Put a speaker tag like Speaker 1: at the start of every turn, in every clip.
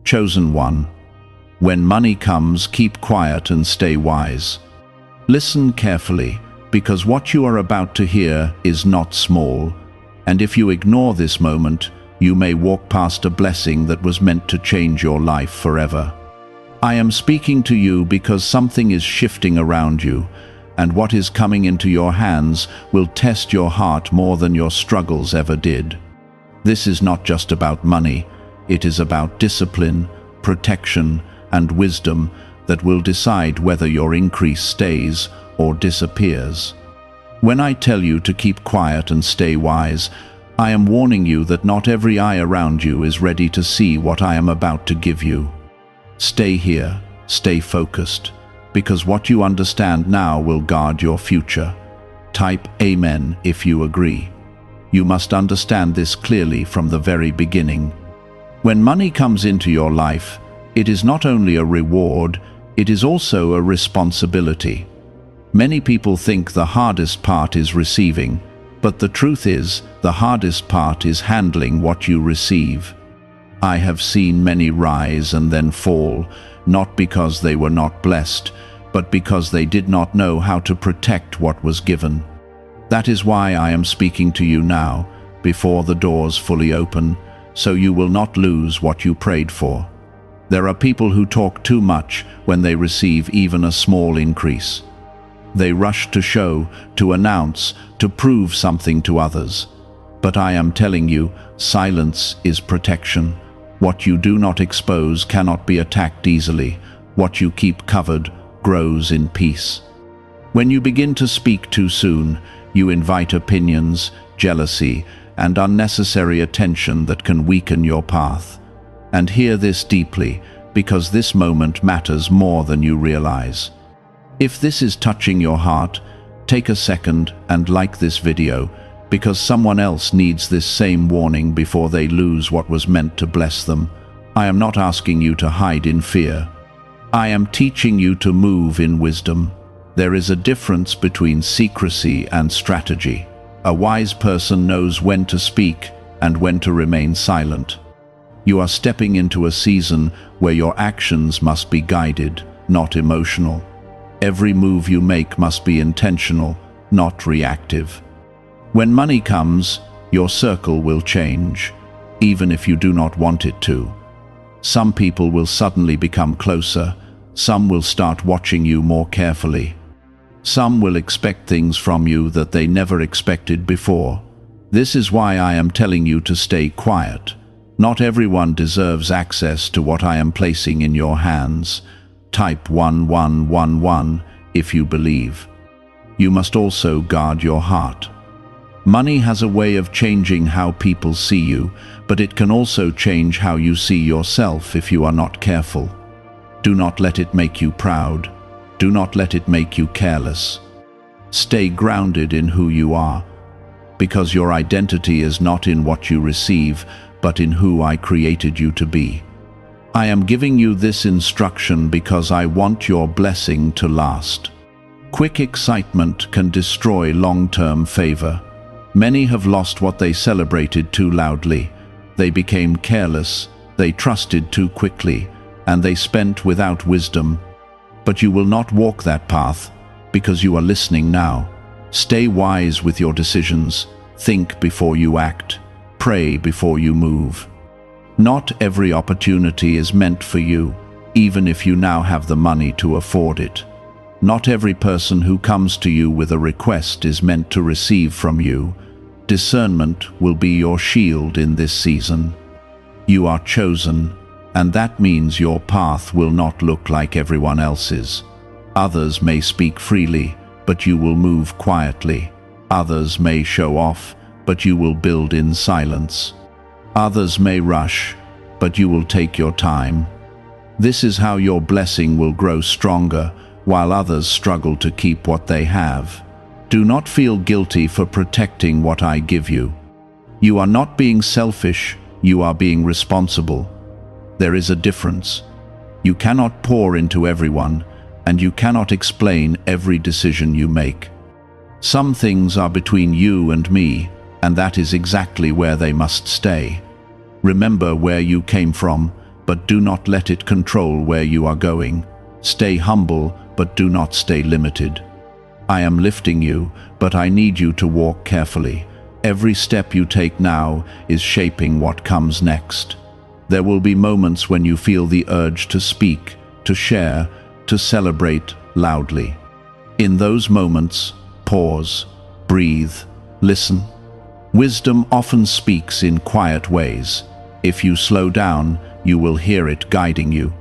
Speaker 1: Chosen one, when money comes, keep quiet and stay wise. Listen carefully, because what you are about to hear is not small, and if you ignore this moment, you may walk past a blessing that was meant to change your life forever. I am speaking to you because something is shifting around you, and what is coming into your hands will test your heart more than your struggles ever did. This is not just about money, it is about discipline, protection, and wisdom that will decide whether your increase stays or disappears. When I tell you to keep quiet and stay wise, I am warning you that not every eye around you is ready to see what I am about to give you. Stay here, stay focused, because what you understand now will guard your future. Type Amen if you agree. You must understand this clearly from the very beginning. When money comes into your life, it is not only a reward, it is also a responsibility. Many people think the hardest part is receiving, but the truth is, the hardest part is handling what you receive. I have seen many rise and then fall, not because they were not blessed, but because they did not know how to protect what was given. That is why I am speaking to you now, before the doors fully open, so you will not lose what you prayed for. There are people who talk too much when they receive even a small increase. They rush to show, to announce, to prove something to others. But I am telling you, silence is protection. What you do not expose cannot be attacked easily. What you keep covered grows in peace. When you begin to speak too soon, you invite opinions, jealousy, and unnecessary attention that can weaken your path. And hear this deeply, because this moment matters more than you realize. If this is touching your heart, take a second and like this video, because someone else needs this same warning before they lose what was meant to bless them. I am not asking you to hide in fear. I am teaching you to move in wisdom. There is a difference between secrecy and strategy. A wise person knows when to speak and when to remain silent. You are stepping into a season where your actions must be guided, not emotional. Every move you make must be intentional, not reactive. When money comes, your circle will change, even if you do not want it to. Some people will suddenly become closer, some will start watching you more carefully. Some will expect things from you that they never expected before. This is why I am telling you to stay quiet. Not everyone deserves access to what I am placing in your hands. Type 1111 if you believe. You must also guard your heart. Money has a way of changing how people see you, but it can also change how you see yourself if you are not careful. Do not let it make you proud. Do not let it make you careless. Stay grounded in who you are, because your identity is not in what you receive, but in who I created you to be. I am giving you this instruction because I want your blessing to last. Quick excitement can destroy long-term favor. Many have lost what they celebrated too loudly. They became careless, they trusted too quickly, and they spent without wisdom. But you will not walk that path because you are listening now. Stay wise with your decisions. Think before you act. Pray before you move. Not every opportunity is meant for you, even if you now have the money to afford it. Not every person who comes to you with a request is meant to receive from you. Discernment will be your shield in this season. You are chosen, and that means your path will not look like everyone else's. Others may speak freely, but you will move quietly. Others may show off, but you will build in silence. Others may rush, but you will take your time. This is how your blessing will grow stronger, while others struggle to keep what they have. Do not feel guilty for protecting what I give you. You are not being selfish, you are being responsible. There is a difference. You cannot pour into everyone, and you cannot explain every decision you make. Some things are between you and me, and that is exactly where they must stay. Remember where you came from, but do not let it control where you are going. Stay humble, but do not stay limited. I am lifting you, but I need you to walk carefully. Every step you take now is shaping what comes next. There will be moments when you feel the urge to speak, to share, to celebrate loudly. In those moments, pause, breathe, listen. Wisdom often speaks in quiet ways. If you slow down, you will hear it guiding you.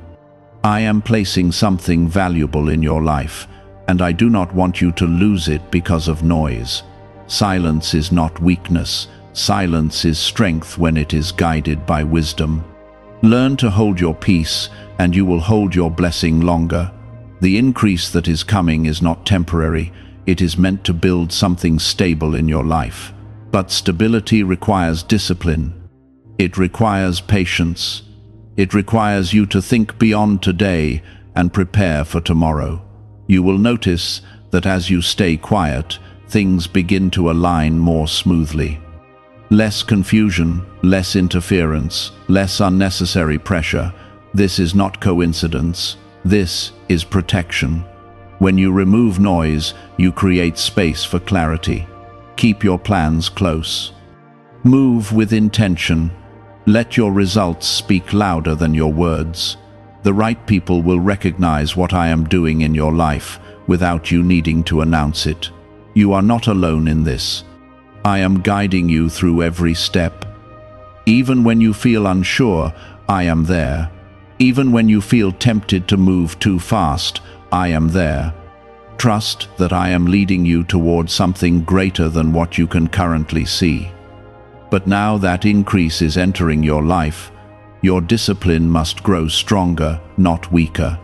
Speaker 1: I am placing something valuable in your life, and I do not want you to lose it because of noise. Silence is not weakness. Silence is strength when it is guided by wisdom. Learn to hold your peace, and you will hold your blessing longer. The increase that is coming is not temporary. It is meant to build something stable in your life. But stability requires discipline. It requires patience. It requires you to think beyond today and prepare for tomorrow. You will notice that as you stay quiet, things begin to align more smoothly. Less confusion, less interference, less unnecessary pressure. This is not coincidence. This is protection. When you remove noise, you create space for clarity. Keep your plans close. Move with intention. Let your results speak louder than your words. The right people will recognize what I am doing in your life without you needing to announce it. You are not alone in this. I am guiding you through every step. Even when you feel unsure, I am there. Even when you feel tempted to move too fast, I am there. Trust that I am leading you towards something greater than what you can currently see. But now that increase is entering your life, your discipline must grow stronger, not weaker.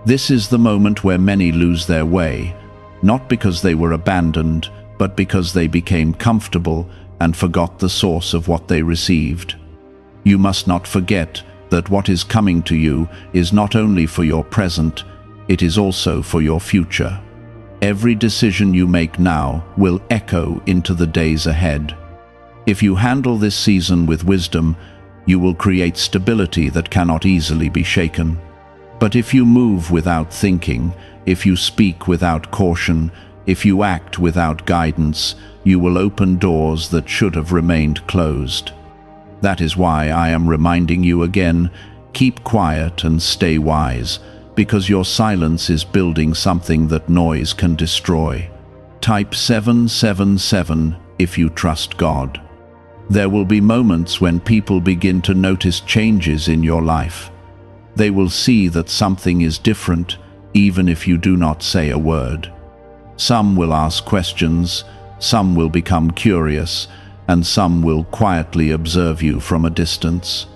Speaker 1: This is the moment where many lose their way, not because they were abandoned, but because they became comfortable and forgot the source of what they received. You must not forget that what is coming to you is not only for your present, it is also for your future. Every decision you make now will echo into the days ahead. If you handle this season with wisdom, you will create stability that cannot easily be shaken. But if you move without thinking, if you speak without caution, if you act without guidance, you will open doors that should have remained closed. That is why I am reminding you again, keep quiet and stay wise, because your silence is building something that noise can destroy. Type 777 if you trust God. There will be moments when people begin to notice changes in your life. They will see that something is different, even if you do not say a word. Some will ask questions, some will become curious, and some will quietly observe you from a distance.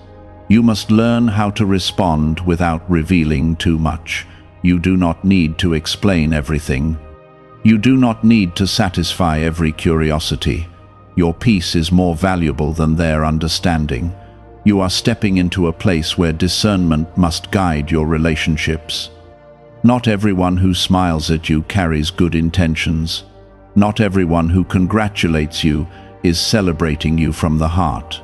Speaker 1: You must learn how to respond without revealing too much. You do not need to explain everything. You do not need to satisfy every curiosity. Your peace is more valuable than their understanding. You are stepping into a place where discernment must guide your relationships. Not everyone who smiles at you carries good intentions. Not everyone who congratulates you is celebrating you from the heart.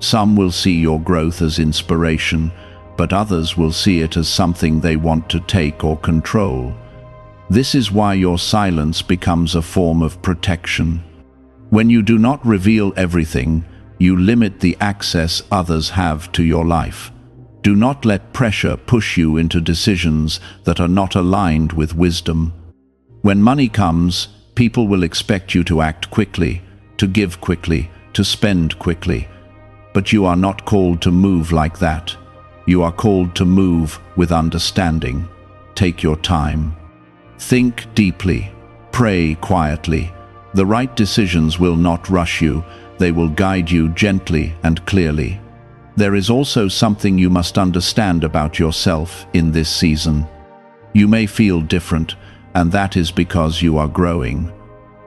Speaker 1: Some will see your growth as inspiration, but others will see it as something they want to take or control. This is why your silence becomes a form of protection. When you do not reveal everything, you limit the access others have to your life. Do not let pressure push you into decisions that are not aligned with wisdom. When money comes, people will expect you to act quickly, to give quickly, to spend quickly. But you are not called to move like that. You are called to move with understanding. Take your time. Think deeply. Pray quietly. The right decisions will not rush you. They will guide you gently and clearly. There is also something you must understand about yourself in this season. You may feel different, and that is because you are growing.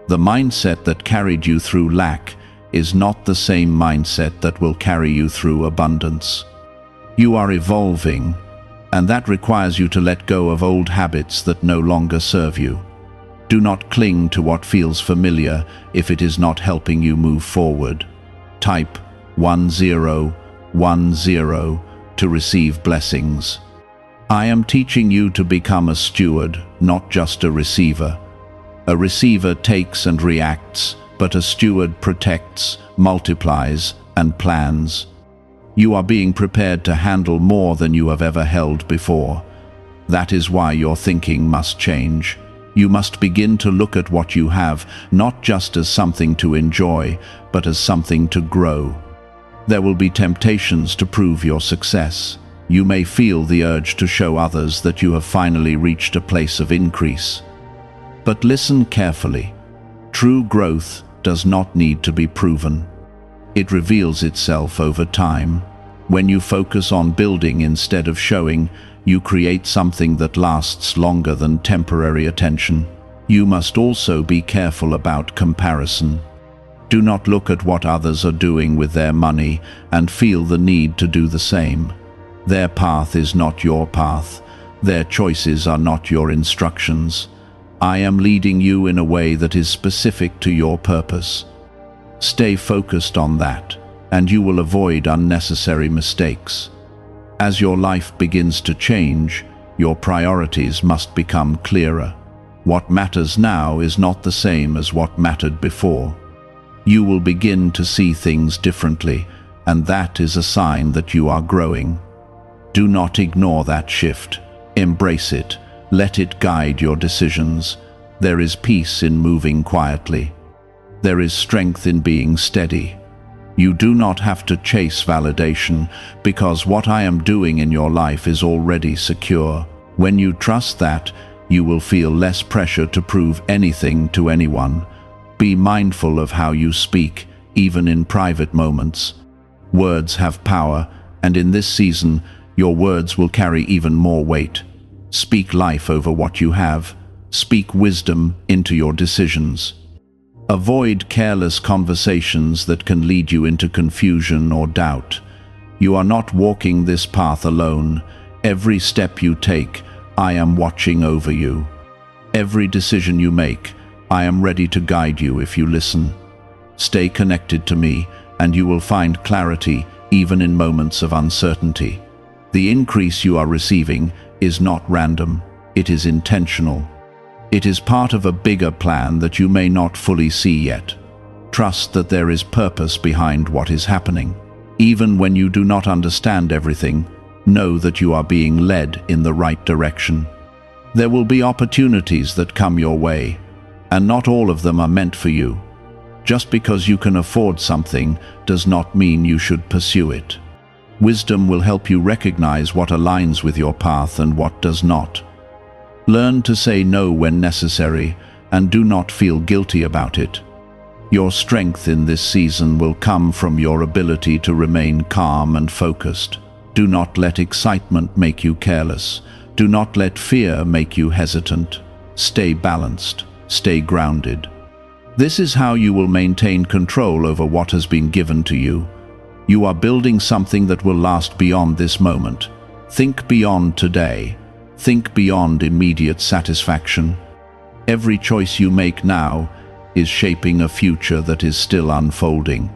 Speaker 1: The mindset that carried you through lack is not the same mindset that will carry you through abundance. You are evolving, and that requires you to let go of old habits that no longer serve you. Do not cling to what feels familiar if it is not helping you move forward. Type 1010 to receive blessings. I am teaching you to become a steward, not just a receiver. A receiver takes and reacts, but a steward protects, multiplies, and plans. You are being prepared to handle more than you have ever held before. That is why your thinking must change. You must begin to look at what you have, not just as something to enjoy, but as something to grow. There will be temptations to prove your success. You may feel the urge to show others that you have finally reached a place of increase. But listen carefully. True growth does not need to be proven. It reveals itself over time. When you focus on building instead of showing, you create something that lasts longer than temporary attention. You must also be careful about comparison. Do not look at what others are doing with their money and feel the need to do the same. Their path is not your path. Their choices are not your instructions. I am leading you in a way that is specific to your purpose. Stay focused on that, and you will avoid unnecessary mistakes. As your life begins to change, your priorities must become clearer. What matters now is not the same as what mattered before. You will begin to see things differently, and that is a sign that you are growing. Do not ignore that shift. Embrace it. Let it guide your decisions. There is peace in moving quietly. There is strength in being steady. You do not have to chase validation, because what I am doing in your life is already secure. When you trust that, you will feel less pressure to prove anything to anyone. Be mindful of how you speak, even in private moments. Words have power, and in this season, your words will carry even more weight. Speak life over what you have. Speak wisdom into your decisions. Avoid careless conversations that can lead you into confusion or doubt. You are not walking this path alone. Every step you take, I am watching over you. Every decision you make, I am ready to guide you if you listen. Stay connected to me, and you will find clarity even in moments of uncertainty. The increase you are receiving is not random, it is intentional. It is part of a bigger plan that you may not fully see yet. Trust that there is purpose behind what is happening. Even when you do not understand everything, know that you are being led in the right direction. There will be opportunities that come your way, and not all of them are meant for you. Just because you can afford something does not mean you should pursue it. Wisdom will help you recognize what aligns with your path and what does not. Learn to say no when necessary, and do not feel guilty about it. Your strength in this season will come from your ability to remain calm and focused. Do not let excitement make you careless. Do not let fear make you hesitant. Stay balanced. Stay grounded. This is how you will maintain control over what has been given to you. You are building something that will last beyond this moment. Think beyond today. Think beyond immediate satisfaction. Every choice you make now is shaping a future that is still unfolding.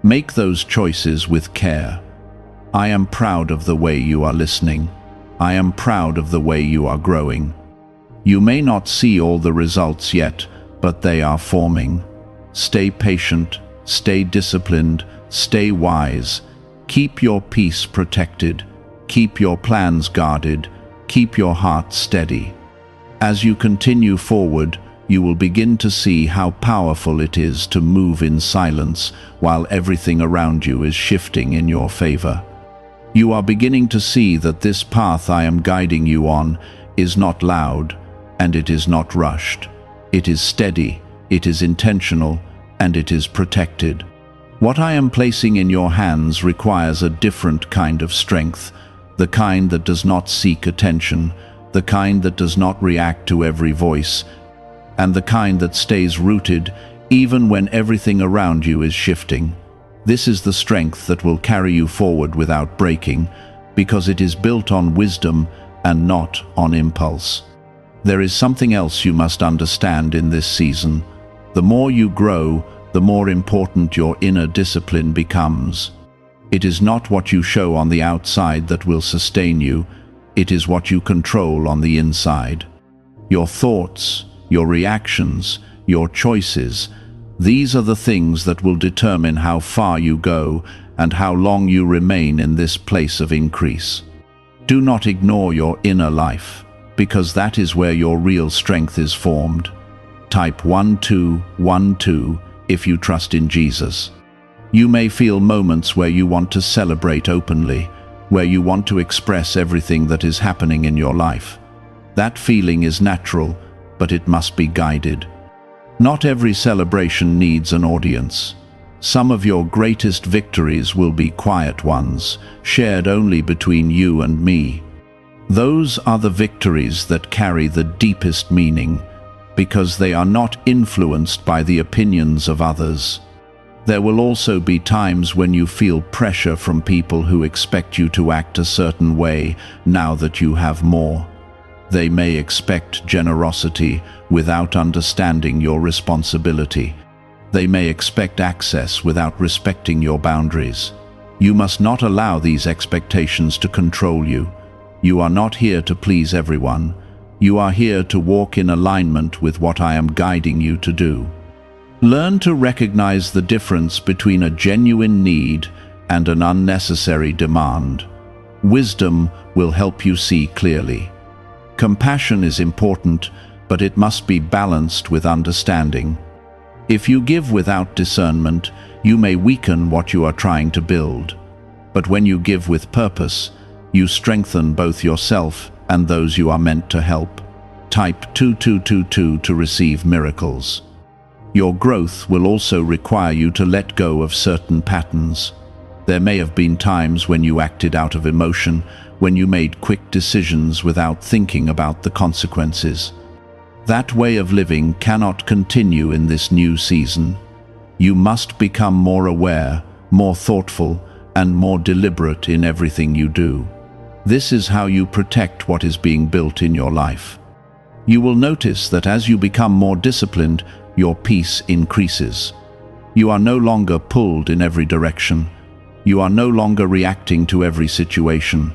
Speaker 1: Make those choices with care. I am proud of the way you are listening. I am proud of the way you are growing. You may not see all the results yet, but they are forming. Stay patient, stay disciplined, stay wise. Keep your peace protected. Keep your plans guarded. Keep your heart steady. As you continue forward, you will begin to see how powerful it is to move in silence while everything around you is shifting in your favor. You are beginning to see that this path I am guiding you on is not loud, and it is not rushed. It is steady, it is intentional, and it is protected. What I am placing in your hands requires a different kind of strength, the kind that does not seek attention, the kind that does not react to every voice, and the kind that stays rooted even when everything around you is shifting. This is the strength that will carry you forward without breaking, because it is built on wisdom and not on impulse. There is something else you must understand in this season. The more you grow, the more important your inner discipline becomes. It is not what you show on the outside that will sustain you, it is what you control on the inside. Your thoughts, your reactions, your choices, these are the things that will determine how far you go and how long you remain in this place of increase. Do not ignore your inner life, because that is where your real strength is formed. Type 1212 if you trust in Jesus. You may feel moments where you want to celebrate openly, where you want to express everything that is happening in your life. That feeling is natural, but it must be guided. Not every celebration needs an audience. Some of your greatest victories will be quiet ones, shared only between you and me. Those are the victories that carry the deepest meaning, because they are not influenced by the opinions of others. There will also be times when you feel pressure from people who expect you to act a certain way now that you have more. They may expect generosity without understanding your responsibility. They may expect access without respecting your boundaries. You must not allow these expectations to control you. You are not here to please everyone. You are here to walk in alignment with what I am guiding you to do. Learn to recognize the difference between a genuine need and an unnecessary demand. Wisdom will help you see clearly. Compassion is important, but it must be balanced with understanding. If you give without discernment, you may weaken what you are trying to build. But when you give with purpose, you strengthen both yourself and those you are meant to help. Type 2222 to receive miracles. Your growth will also require you to let go of certain patterns. There may have been times when you acted out of emotion, when you made quick decisions without thinking about the consequences. That way of living cannot continue in this new season. You must become more aware, more thoughtful, and more deliberate in everything you do. This is how you protect what is being built in your life. You will notice that as you become more disciplined, your peace increases. You are no longer pulled in every direction. You are no longer reacting to every situation.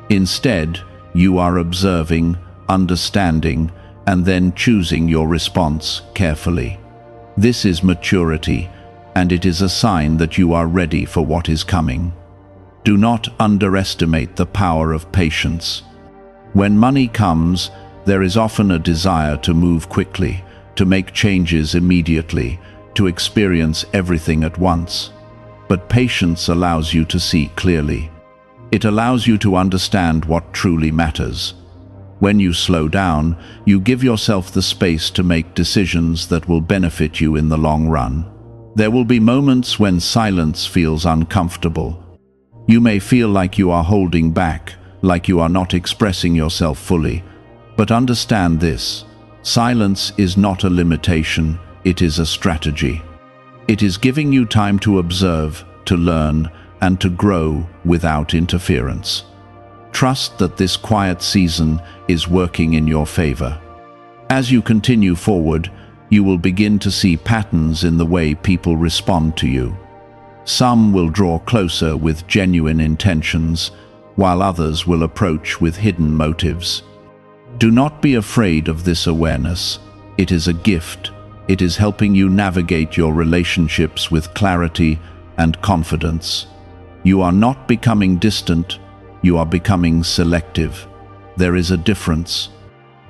Speaker 1: Instead, you are observing, understanding, and then choosing your response carefully. This is maturity, and it is a sign that you are ready for what is coming. Do not underestimate the power of patience. When money comes, there is often a desire to move quickly, to make changes immediately, to experience everything at once. But patience allows you to see clearly. It allows you to understand what truly matters. When you slow down, you give yourself the space to make decisions that will benefit you in the long run. There will be moments when silence feels uncomfortable. You may feel like you are holding back, like you are not expressing yourself fully. But understand this: silence is not a limitation, it is a strategy. It is giving you time to observe, to learn, and to grow without interference. Trust that this quiet season is working in your favor. As you continue forward, you will begin to see patterns in the way people respond to you. Some will draw closer with genuine intentions, while others will approach with hidden motives. Do not be afraid of this awareness. It is a gift. It is helping you navigate your relationships with clarity and confidence. You are not becoming distant, you are becoming selective. There is a difference.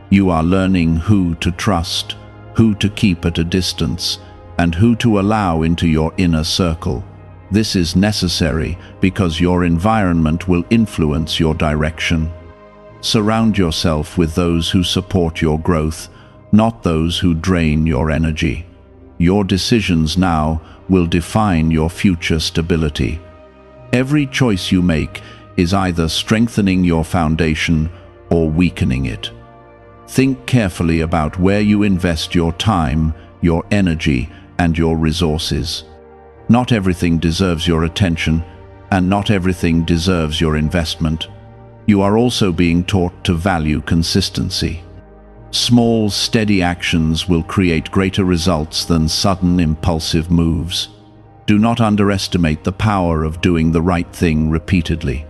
Speaker 1: You are learning who to trust, who to keep at a distance, and who to allow into your inner circle. This is necessary because your environment will influence your direction. Surround yourself with those who support your growth, not those who drain your energy. Your decisions now will define your future stability. Every choice you make is either strengthening your foundation or weakening it. Think carefully about where you invest your time, your energy, and your resources. Not everything deserves your attention, and not everything deserves your investment. You are also being taught to value consistency. Small, steady actions will create greater results than sudden, impulsive moves. Do not underestimate the power of doing the right thing repeatedly.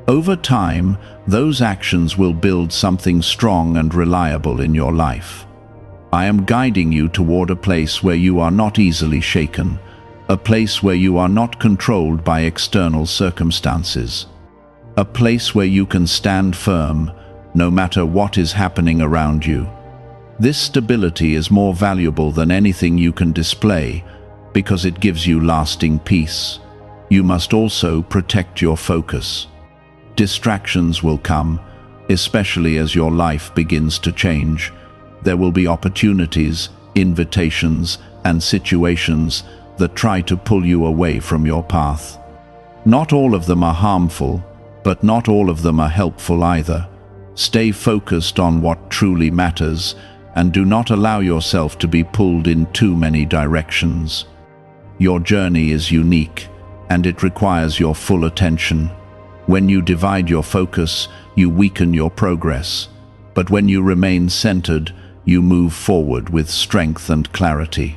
Speaker 1: Over time, those actions will build something strong and reliable in your life. I am guiding you toward a place where you are not easily shaken, a place where you are not controlled by external circumstances, a place where you can stand firm, no matter what is happening around you. This stability is more valuable than anything you can display, because it gives you lasting peace. You must also protect your focus. Distractions will come, especially as your life begins to change. There will be opportunities, invitations, and situations that try to pull you away from your path. Not all of them are harmful, but not all of them are helpful either. Stay focused on what truly matters, and do not allow yourself to be pulled in too many directions. Your journey is unique, and it requires your full attention. When you divide your focus, you weaken your progress. But when you remain centered, you move forward with strength and clarity.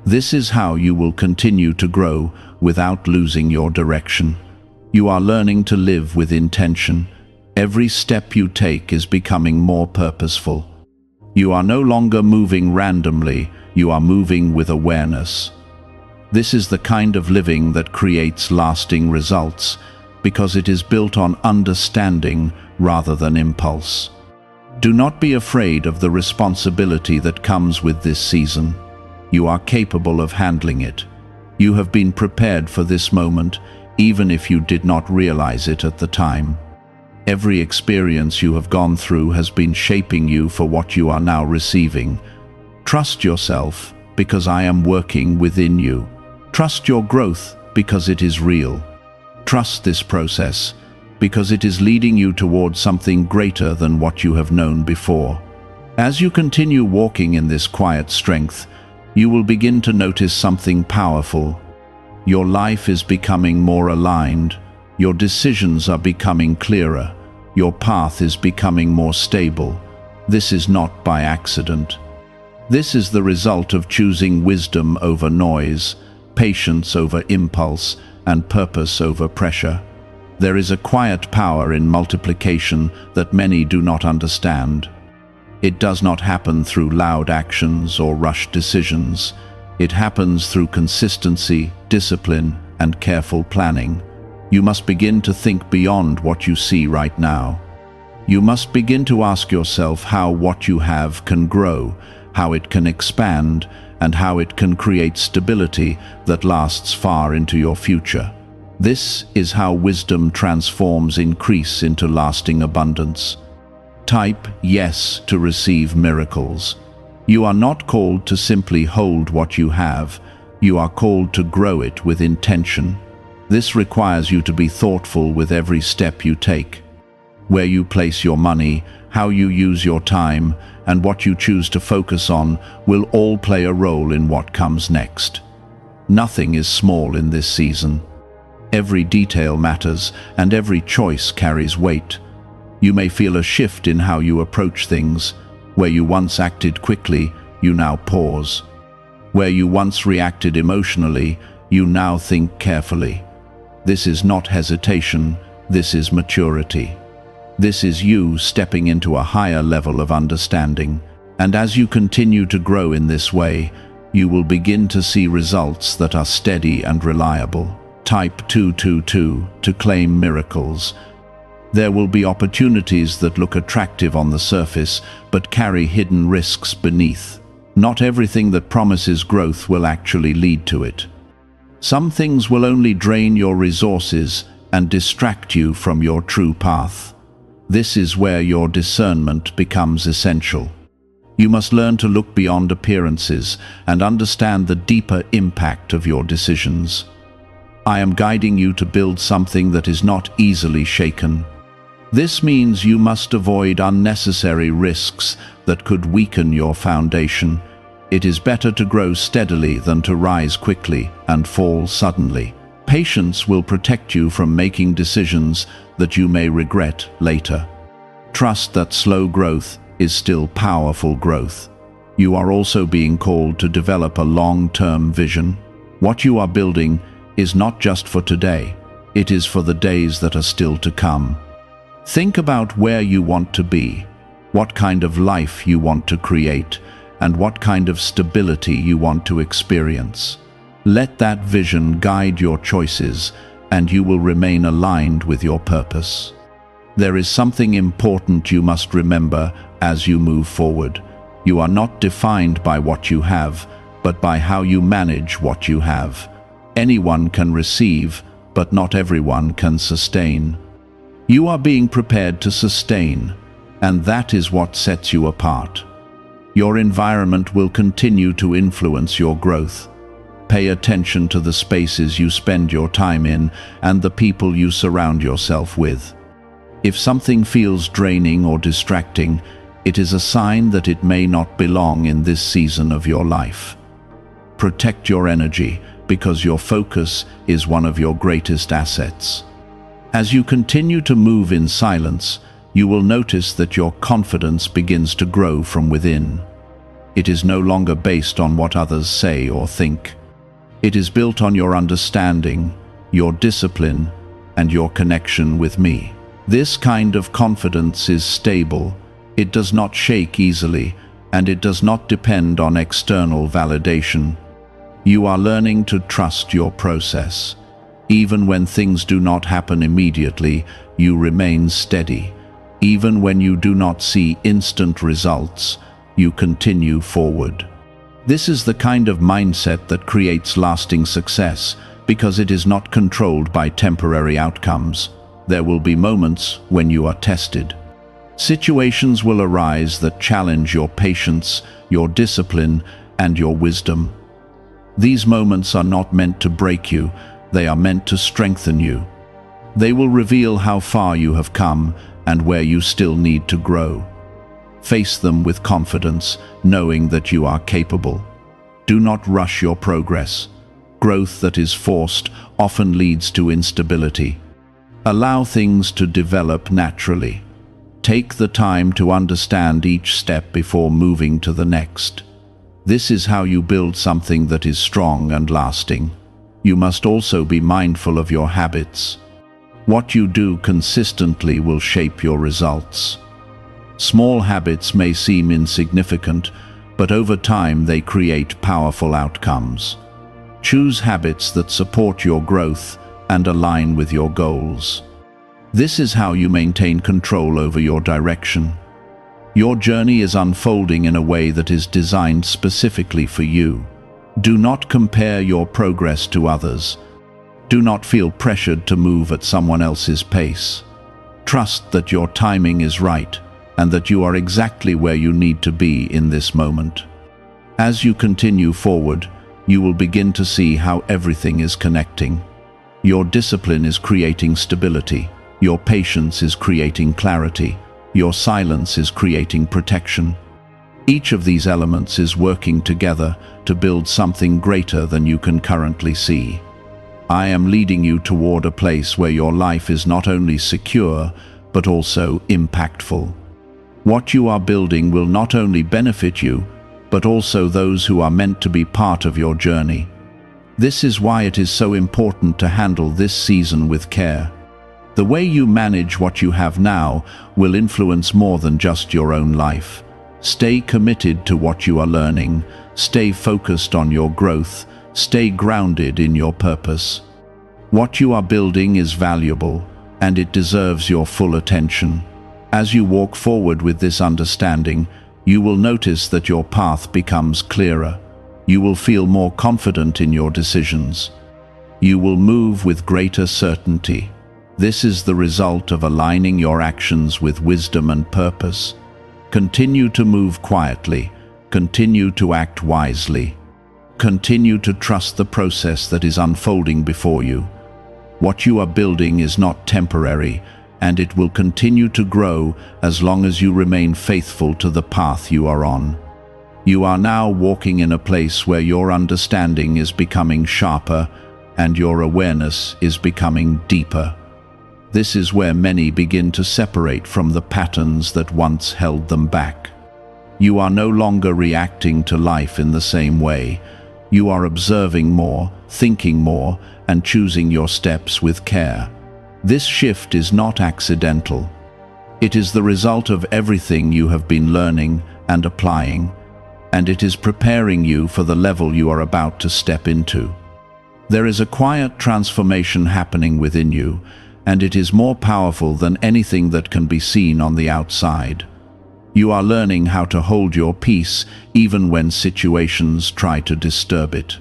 Speaker 1: This is how you will continue to grow without losing your direction. You are learning to live with intention. Every step you take is becoming more purposeful. You are no longer moving randomly, you are moving with awareness. This is the kind of living that creates lasting results, because it is built on understanding rather than impulse. Do not be afraid of the responsibility that comes with this season. You are capable of handling it. You have been prepared for this moment, even if you did not realize it at the time. Every experience you have gone through has been shaping you for what you are now receiving. Trust yourself, because I am working within you. Trust your growth, because it is real. Trust this process, because it is leading you towards something greater than what you have known before. As you continue walking in this quiet strength, you will begin to notice something powerful. Your life is becoming more aligned. Your decisions are becoming clearer. Your path is becoming more stable. This is not by accident. This is the result of choosing wisdom over noise, patience over impulse, and purpose over pressure. There is a quiet power in multiplication that many do not understand. It does not happen through loud actions or rushed decisions. It happens through consistency, discipline, and careful planning. You must begin to think beyond what you see right now. You must begin to ask yourself how what you have can grow, how it can expand, and how it can create stability that lasts far into your future. This is how wisdom transforms increase into lasting abundance. Type yes to receive miracles. You are not called to simply hold what you have. You are called to grow it with intention. This requires you to be thoughtful with every step you take. Where you place your money, how you use your time, and what you choose to focus on will all play a role in what comes next. Nothing is small in this season. Every detail matters, and every choice carries weight. You may feel a shift in how you approach things. Where you once acted quickly, you now pause. Where you once reacted emotionally, you now think carefully. This is not hesitation, this is maturity. This is you stepping into a higher level of understanding. And as you continue to grow in this way, you will begin to see results that are steady and reliable. Type 222 to claim miracles. There will be opportunities that look attractive on the surface, but carry hidden risks beneath. Not everything that promises growth will actually lead to it. Some things will only drain your resources and distract you from your true path. This is where your discernment becomes essential. You must learn to look beyond appearances and understand the deeper impact of your decisions. I am guiding you to build something that is not easily shaken. This means you must avoid unnecessary risks that could weaken your foundation. It is better to grow steadily than to rise quickly and fall suddenly. Patience will protect you from making decisions that you may regret later. Trust that slow growth is still powerful growth. You are also being called to develop a long-term vision. What you are building is not just for today, it is for the days that are still to come. Think about where you want to be, what kind of life you want to create, and what kind of stability you want to experience. Let that vision guide your choices, and you will remain aligned with your purpose. There is something important you must remember as you move forward. You are not defined by what you have, but by how you manage what you have. Anyone can receive, but not everyone can sustain. You are being prepared to sustain, and that is what sets you apart. Your environment will continue to influence your growth. Pay attention to the spaces you spend your time in and the people you surround yourself with. If something feels draining or distracting, it is a sign that it may not belong in this season of your life. Protect your energy, because your focus is one of your greatest assets. As you continue to move in silence, you will notice that your confidence begins to grow from within. It is no longer based on what others say or think. It is built on your understanding, your discipline, and your connection with me. This kind of confidence is stable, it does not shake easily, and it does not depend on external validation. You are learning to trust your process. Even when things do not happen immediately, you remain steady. Even when you do not see instant results, you continue forward. This is the kind of mindset that creates lasting success, because it is not controlled by temporary outcomes. There will be moments when you are tested. Situations will arise that challenge your patience, your discipline, and your wisdom. These moments are not meant to break you, they are meant to strengthen you. They will reveal how far you have come and where you still need to grow. Face them with confidence, knowing that you are capable. Do not rush your progress. Growth that is forced often leads to instability. Allow things to develop naturally. Take the time to understand each step before moving to the next. This is how you build something that is strong and lasting. You must also be mindful of your habits. What you do consistently will shape your results. Small habits may seem insignificant, but over time they create powerful outcomes. Choose habits that support your growth and align with your goals. This is how you maintain control over your direction. Your journey is unfolding in a way that is designed specifically for you. Do not compare your progress to others. Do not feel pressured to move at someone else's pace. Trust that your timing is right and that you are exactly where you need to be in this moment. As you continue forward, you will begin to see how everything is connecting. Your discipline is creating stability. Your patience is creating clarity. Your silence is creating protection. Each of these elements is working together to build something greater than you can currently see. I am leading you toward a place where your life is not only secure, but also impactful. What you are building will not only benefit you, but also those who are meant to be part of your journey. This is why it is so important to handle this season with care. The way you manage what you have now will influence more than just your own life. Stay committed to what you are learning, stay focused on your growth, stay grounded in your purpose. What you are building is valuable, and it deserves your full attention. As you walk forward with this understanding, you will notice that your path becomes clearer. You will feel more confident in your decisions. You will move with greater certainty. This is the result of aligning your actions with wisdom and purpose. Continue to move quietly. Continue to act wisely. Continue to trust the process that is unfolding before you. What you are building is not temporary, and it will continue to grow as long as you remain faithful to the path you are on. You are now walking in a place where your understanding is becoming sharper and your awareness is becoming deeper. This is where many begin to separate from the patterns that once held them back. You are no longer reacting to life in the same way, You are observing more, thinking more, and choosing your steps with care. This shift is not accidental. It is the result of everything you have been learning and applying, and it is preparing you for the level you are about to step into. There is a quiet transformation happening within you, and it is more powerful than anything that can be seen on the outside. You are learning how to hold your peace even when situations try to disturb it.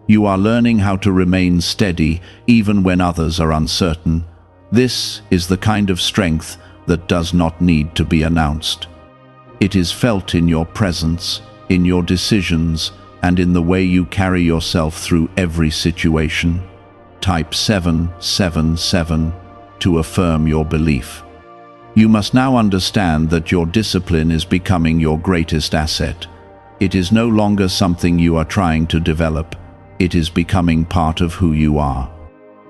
Speaker 1: You are learning how to remain steady even when others are uncertain. This is the kind of strength that does not need to be announced. It is felt in your presence, in your decisions, and in the way you carry yourself through every situation. Type 777 to affirm your belief. You must now understand that your discipline is becoming your greatest asset. It is no longer something you are trying to develop. It is becoming part of who you are.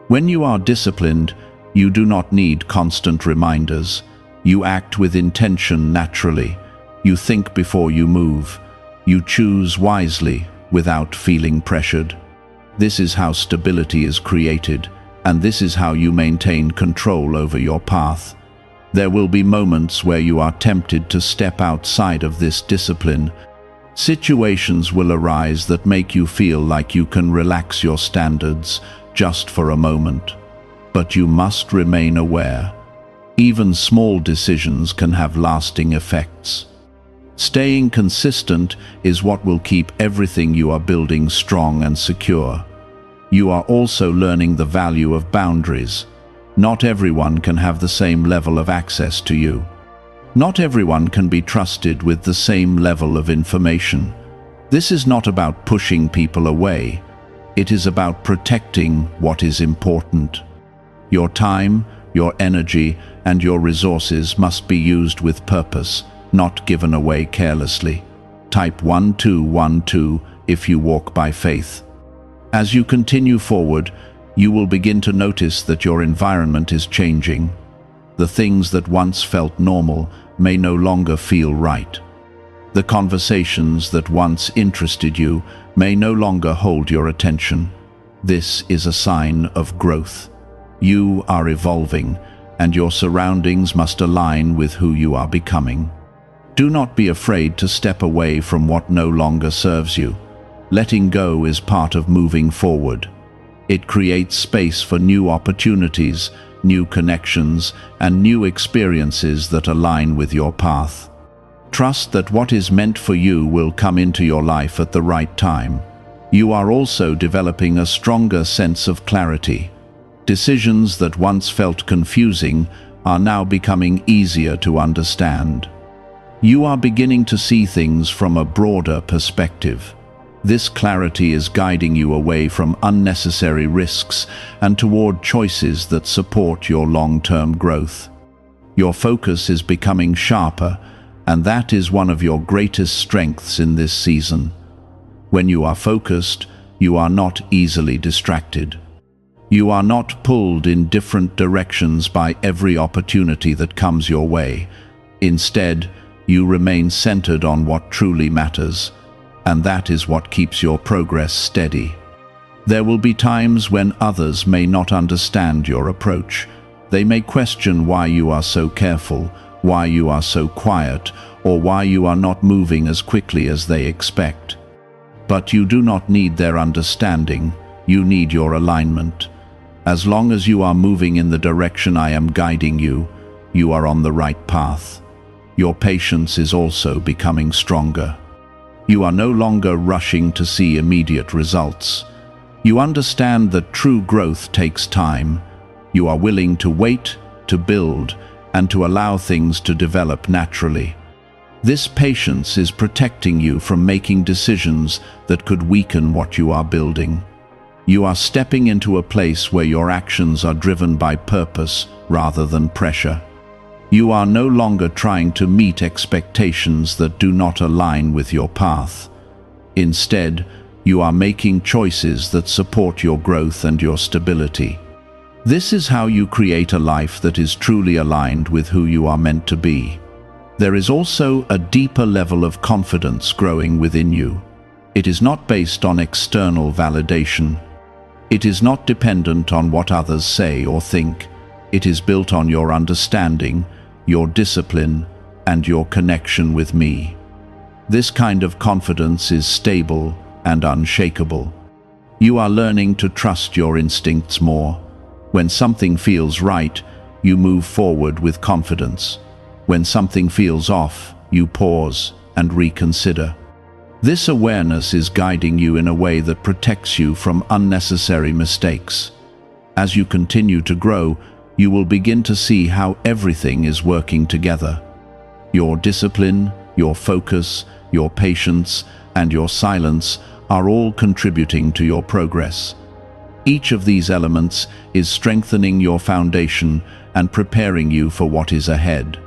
Speaker 1: When you are disciplined, you do not need constant reminders. You act with intention naturally. You think before you move. You choose wisely without feeling pressured. This is how stability is created, and this is how you maintain control over your path. There will be moments where you are tempted to step outside of this discipline. Situations will arise that make you feel like you can relax your standards just for a moment. But you must remain aware. Even small decisions can have lasting effects. Staying consistent is what will keep everything you are building strong and secure. You are also learning the value of boundaries. Not everyone can have the same level of access to you. Not everyone can be trusted with the same level of information. This is not about pushing people away. It is about protecting what is important. Your time, your energy, and your resources must be used with purpose, not given away carelessly. Type 1212 if you walk by faith. As you continue forward, you will begin to notice that your environment is changing. The things that once felt normal may no longer feel right. The conversations that once interested you may no longer hold your attention. This is a sign of growth. You are evolving, and your surroundings must align with who you are becoming. Do not be afraid to step away from what no longer serves you. Letting go is part of moving forward. It creates space for new opportunities, new connections, and new experiences that align with your path. Trust that what is meant for you will come into your life at the right time. You are also developing a stronger sense of clarity. Decisions that once felt confusing are now becoming easier to understand. You are beginning to see things from a broader perspective. This clarity is guiding you away from unnecessary risks and toward choices that support your long-term growth. Your focus is becoming sharper, and that is one of your greatest strengths in this season. When you are focused, you are not easily distracted. You are not pulled in different directions by every opportunity that comes your way. Instead, you remain centered on what truly matters, and that is what keeps your progress steady. There will be times when others may not understand your approach. They may question why you are so careful, why you are so quiet, or why you are not moving as quickly as they expect. But you do not need their understanding, you need your alignment. As long as you are moving in the direction I am guiding you, you are on the right path. Your patience is also becoming stronger. You are no longer rushing to see immediate results. You understand that true growth takes time. You are willing to wait, to build, and to allow things to develop naturally. This patience is protecting you from making decisions that could weaken what you are building. You are stepping into a place where your actions are driven by purpose rather than pressure. You are no longer trying to meet expectations that do not align with your path. Instead, you are making choices that support your growth and your stability. This is how you create a life that is truly aligned with who you are meant to be. There is also a deeper level of confidence growing within you. It is not based on external validation. It is not dependent on what others say or think. It is built on your understanding, your discipline, and your connection with me. This kind of confidence is stable and unshakable. You are learning to trust your instincts more. When something feels right, you move forward with confidence. When something feels off, you pause and reconsider. This awareness is guiding you in a way that protects you from unnecessary mistakes. As you continue to grow, you will begin to see how everything is working together. Your discipline, your focus, your patience, and your silence are all contributing to your progress. Each of these elements is strengthening your foundation and preparing you for what is ahead.